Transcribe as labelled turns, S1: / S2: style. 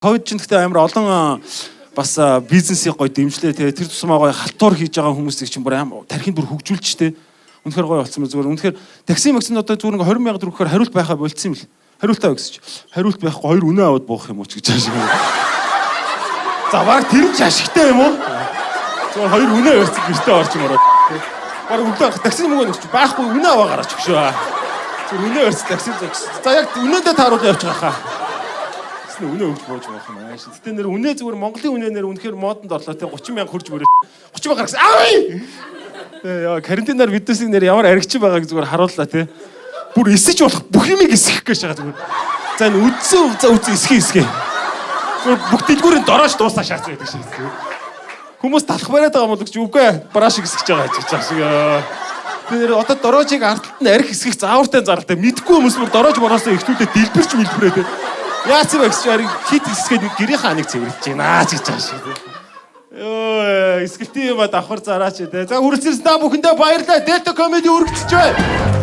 S1: Хойд ч гэхдээ амар олон бас бизнесийг гоё дэмжлээ те тэр тусмаа гоё халтуур хийж байгаа хүмүүсийг чинь бүр амар тархинд бүр хөгжүүлж штэ. Үнэхээр гоё болсон мөр зүгээр. Үнэхээр такси максинд одоо зүгээр 20,000 төгрөгөөр хариулт байхаа болцсон юм л. Хариултаа өгсөж. Хариулт байхгүй хоёр үнэ аваад буух юм уу ч гэж хаашиг. За баг тэр ч ашигтай юм уу? Зүгээр хоёр үнэ өрцөг гэртээ орж мороо. Баг өглөө такси мөнгө өгч байхгүй үнэ аваа гараач гшөө. Зүгээр үнэ өрцөг такси зогс. За яг үнэндээ тааруулж явж байгаа хаа. Үнэ өгч бууж байх юм аа. Гэтэ нэр үнэ зүгээр Монголын үнээр үнэхээр модонд орлоо те 30,000 хүрж мөрөө 30,000 гаргасан. Яа карантинаар видеосыг нэр ямар аригч байгааг зүгээр харууллаа те. Бүр эсэж болох бүх юмыг эсгэх гэж байгаа зүгээр. За энэ үдсэн эсгээ. Зүгээр бүх дэлгүүрийн дороош дуусаа шаацсан байдаг шиг. Хүмүүс талах бариад байгаа юм бол ч үгүй браш эсгэж байгаа гэж шиг. Тэр одоо дороожийг ардталт нь арих эсгэх заавартай заралтай мэдгүй хүмүүс бүр дороож бороосоо ихтүүдээ дэлбэрч мэлбэрээ те. Яац юм гэж яриг хит эсгээд гэрийн хааныг цэвэрлэж байна гэж байгаа шиг. Ёо, эсгэлтийн юм давхар зараач те. За үргэлжлүүлсэн та бүхэндээ баярлалаа. Delta Comedy үргэлжлэж байна.